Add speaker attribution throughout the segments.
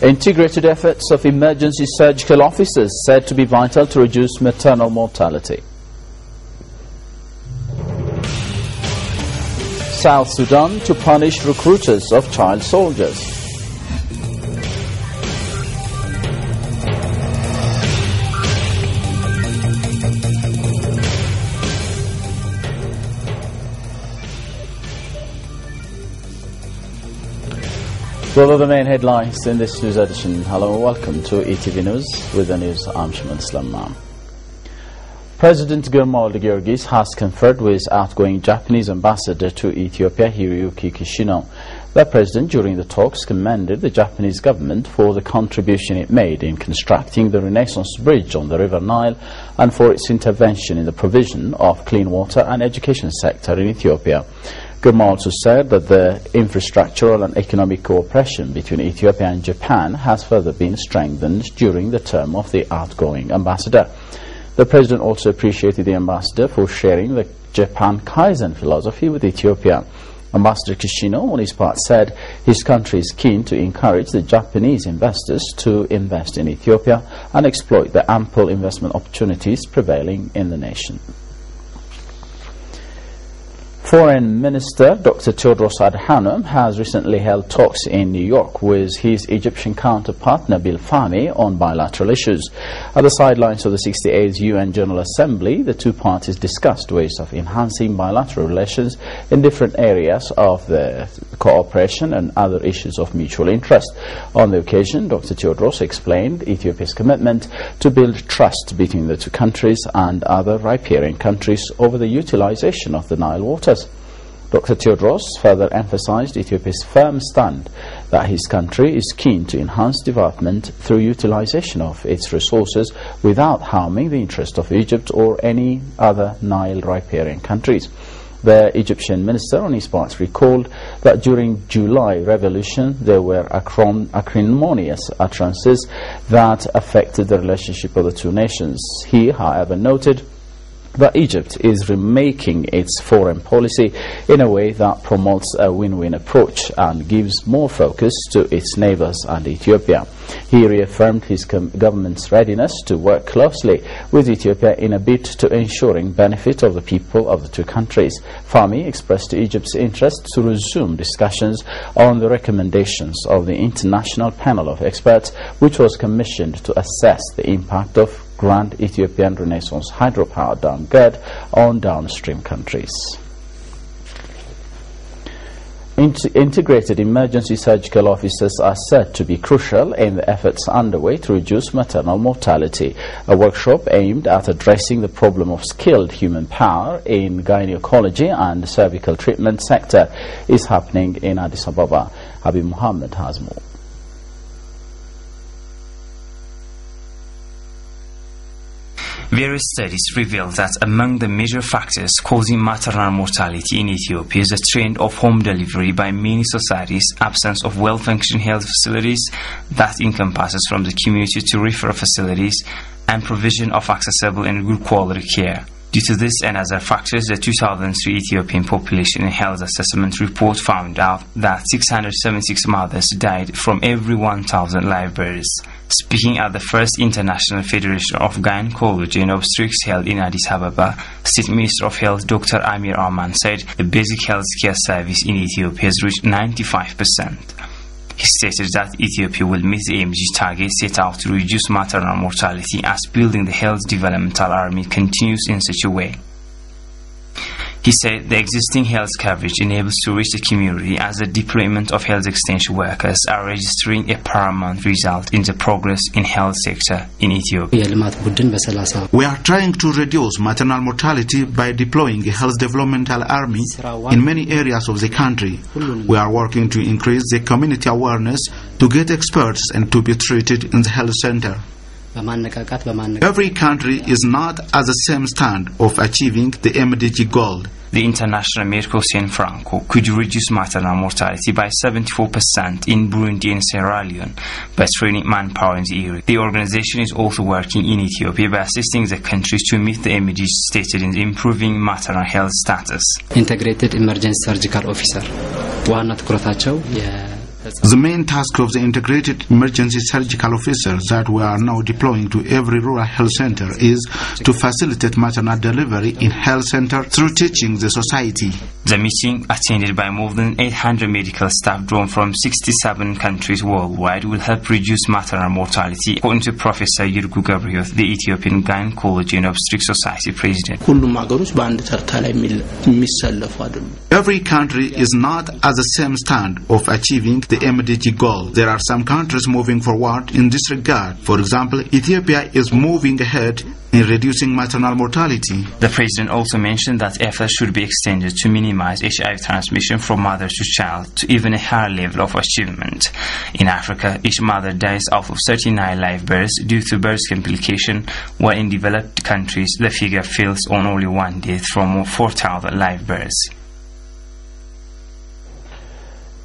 Speaker 1: Integrated efforts of emergency surgical officers said to be vital to reduce maternal mortality. South Sudan to punish recruiters of child soldiers. Those are the main headlines in this news edition. Hello and welcome to ETV News. With the news, I'm Shaman Islam. President Girmald Georgis has conferred with outgoing Japanese ambassador to Ethiopia, Hiroyuki Kishino. The president, during the talks, commended the Japanese government for the contribution it made in constructing the Renaissance Bridge on the River Nile and for its intervention in the provision of clean water and education sector in Ethiopia. Girma also said that the infrastructural and economic cooperation between Ethiopia and Japan has further been strengthened during the term of the outgoing ambassador. The president also appreciated the ambassador for sharing the Japan Kaizen philosophy with Ethiopia. Ambassador Kishino, on his part, said his country is keen to encourage the Japanese investors to invest in Ethiopia and exploit the ample investment opportunities prevailing in the nation. Foreign Minister Dr. Tewodros Adhanom has recently held talks in New York with his Egyptian counterpart Nabil Fahmy on bilateral issues. At the sidelines of the 68th UN General Assembly, the two parties discussed ways of enhancing bilateral relations in different areas of the cooperation and other issues of mutual interest. On the occasion, Dr. Tewodros explained Ethiopia's commitment to build trust between the two countries and other riparian countries over the utilization of the Nile waters. Dr. Tewodros further emphasized Ethiopia's firm stand that his country is keen to enhance development through utilization of its resources without harming the interest of Egypt or any other Nile riparian countries. The Egyptian minister, on his part, recalled that during July revolution there were acrimonious utterances that affected the relationship of the two nations. He, however, noted that Egypt is remaking its foreign policy in a way that promotes a win-win approach and gives more focus to its neighbors and Ethiopia. He reaffirmed his government's readiness to work closely with Ethiopia in a bid to ensuring benefit of the people of the two countries. Fahmy expressed to Egypt's interest to resume discussions on the recommendations of the International Panel of Experts, which was commissioned to assess the impact of Grand Ethiopian Renaissance hydropower dam GERD on downstream countries. Integrated emergency surgical officers are said to be crucial in the efforts underway to reduce maternal mortality. A workshop aimed at addressing the problem of skilled human power in gynecology and cervical treatment sector is happening in Addis Ababa. Habib Mohammed has more.
Speaker 2: Various studies reveal that among the major factors causing maternal mortality in Ethiopia is the trend of home delivery by many societies, absence of well-functioning health facilities that encompasses from the community to referral facilities, and provision of accessible and good quality care. Due to this and other factors, the 2003 Ethiopian Population and Health Assessment Report found out that 676 mothers died from every 1,000 live births. Speaking at the first International Federation of Gynecology and Obstetrics held in Addis Ababa, State Minister of Health Dr. Amir Ahman said the basic health care service in Ethiopia has reached 95%. He stated that Ethiopia will meet the AMG target set out to reduce maternal mortality as building the health developmental army continues in such a way. He said the existing health coverage enables to reach the community as the deployment of health extension workers are registering a paramount result in the progress in health sector in Ethiopia.
Speaker 3: We are trying to reduce maternal mortality by deploying a health developmental army in many areas of the country. We are working to increase the community awareness to get experts and to be treated in the health center. Every country is not at the same stand of achieving the MDG goal.
Speaker 2: The International Medical Center Franco could reduce maternal mortality by 74% in Burundi and Sierra Leone by training manpower in the area. The organization is also working in Ethiopia by assisting the countries to meet the MDGs stated in improving maternal health status.
Speaker 4: Integrated Emergency Surgical Officer.
Speaker 3: The main task of the integrated emergency surgical officers that we are now deploying to every rural health center is to facilitate maternal delivery in health center through teaching the society.
Speaker 2: The meeting, attended by more than 800 medical staff drawn from 67 countries worldwide, will help reduce maternal mortality, according to Professor Yirgu Gabriyoth, the Ethiopian Gynecology and Obstetrics Society president.
Speaker 3: Every country is not at the same stand of achieving the MDG goal. There are some countries moving forward in this regard. For example, Ethiopia is moving ahead in reducing maternal mortality.
Speaker 2: The president also mentioned that efforts should be extended to minimize HIV transmission from mother to child to even a higher level of achievement. In Africa, each mother dies out of 39 live births due to birth complication, while in developed countries the figure falls on only one death from 4,000 live births.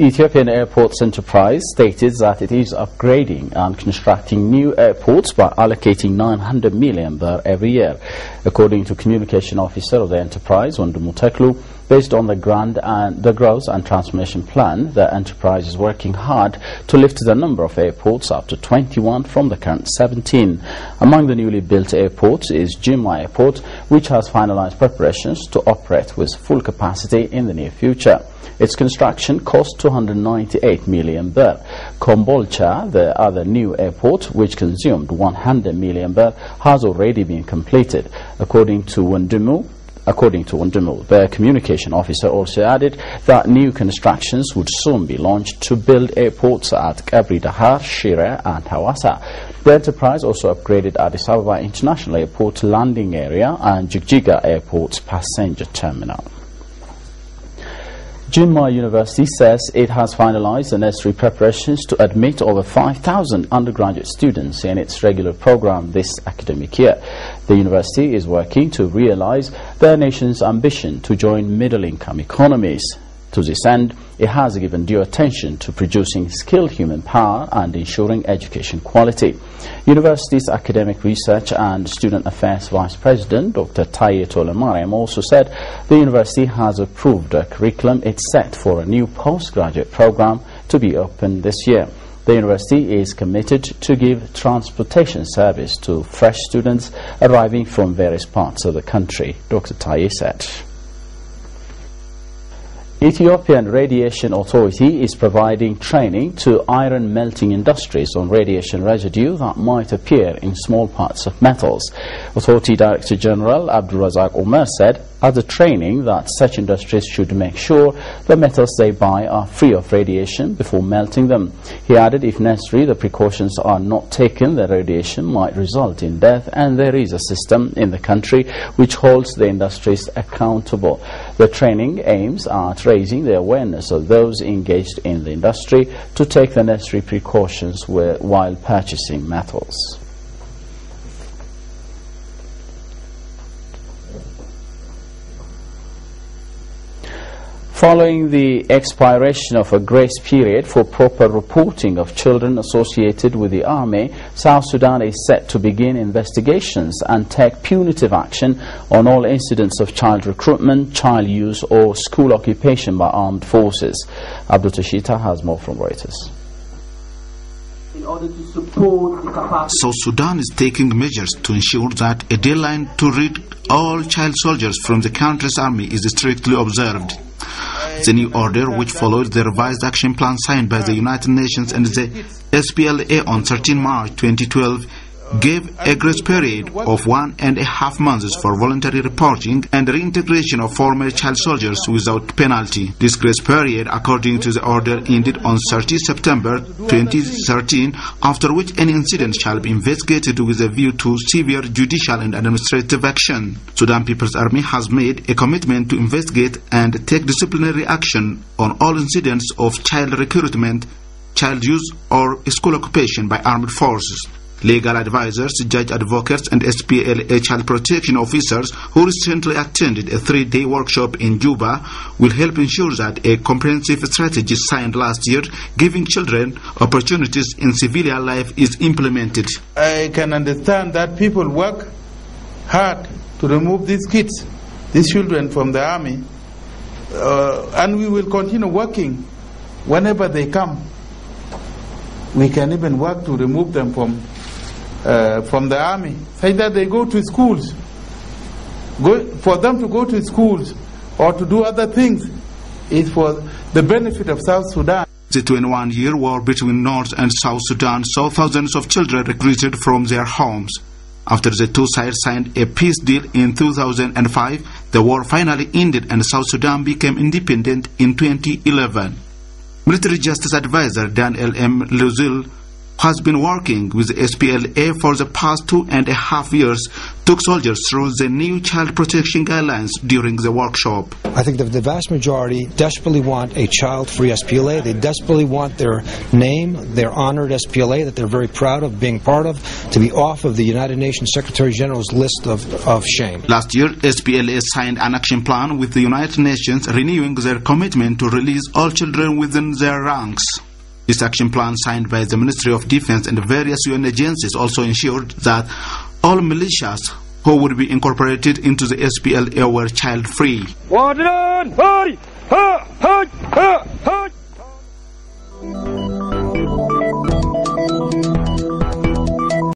Speaker 1: Ethiopian Airports Enterprise stated that it is upgrading and constructing new airports by allocating 900 million birr every year. According to Communication Officer of the enterprise, Wondumu Teklu, based on the growth and transformation plan, the enterprise is working hard to lift the number of airports up to 21 from the current 17. Among the newly built airports is Jimma Airport, which has finalized preparations to operate with full capacity in the near future. Its construction cost 298 million birr. Kombolcha, the other new airport, which consumed 100 million birr, has already been completed. According to Wondumu, the communication officer also added that new constructions would soon be launched to build airports at Kabri Dahar, Shire and Hawassa. The enterprise also upgraded Addis Ababa International Airport landing area and Jigjiga Airport's passenger terminal. Jimma University says it has finalized the necessary preparations to admit over 5,000 undergraduate students in its regular program this academic year. The university is working to realize the nation's ambition to join middle-income economies. To this end, it has given due attention to producing skilled human power and ensuring education quality. University's Academic Research and Student Affairs Vice President Dr. Taye Tolemariam also said the university has approved a curriculum it's set for a new postgraduate program to be opened this year. The university is committed to give transportation service to fresh students arriving from various parts of the country, Dr. Taye said. Ethiopian Radiation Authority is providing training to iron melting industries on radiation residue that might appear in small parts of metals. Authority Director General Abdulrazak Umar said at the training that such industries should make sure the metals they buy are free of radiation before melting them. He added if necessary the precautions are not taken, the radiation might result in death, and there is a system in the country which holds the industries accountable. The training aims at raising the awareness of those engaged in the industry to take the necessary precautions while purchasing metals. Following the expiration of a grace period for proper reporting of children associated with the army, South Sudan is set to begin investigations and take punitive action on all incidents of child recruitment, child use or school occupation by armed forces. Abdul Tashita has more from Reuters.
Speaker 4: In order to support the capacity.
Speaker 3: South Sudan is taking measures to ensure that a deadline to rid all child soldiers from the country's army is strictly observed. The new order, which followed the revised action plan signed by the United Nations and the SPLA on 13 March 2012, gave a grace period of 1.5 months for voluntary reporting and reintegration of former child soldiers without penalty. This grace period, according to the order, ended on 30 September 2013, after which any incident shall be investigated with a view to severe judicial and administrative action. Sudan People's Army has made a commitment to investigate and take disciplinary action on all incidents of child recruitment, child use or school occupation by armed forces. Legal advisors, judge advocates and SPLA child protection officers who recently attended a 3-day workshop in Juba will help ensure that a comprehensive strategy signed last year giving children opportunities in civilian life is implemented.
Speaker 5: I can understand that people work hard to remove these kids, these children from the army, and we will continue working whenever they come We can even work to remove them from the army, say that they go to schools. For them to go to schools or to do other things is for the benefit of South Sudan.
Speaker 3: The 21-year war between North and South Sudan saw thousands of children recruited from their homes. After the two sides signed a peace deal in 2005, the war finally ended and South Sudan became independent in 2011. Military Justice Advisor Daniel M. Luzil, who has been working with the SPLA for the past 2.5 years, took soldiers through the new child protection guidelines during the workshop.
Speaker 6: I think that the vast majority desperately want a child-free SPLA. They desperately want their name, their honored SPLA that they're very proud of being part of, to be off of the United Nations Secretary General's list of shame.
Speaker 3: Last year, SPLA signed an action plan with the United Nations renewing their commitment to release all children within their ranks. This action plan, signed by the Ministry of Defense and various UN agencies, also ensured that all militias who would be incorporated into the SPLA were child-free.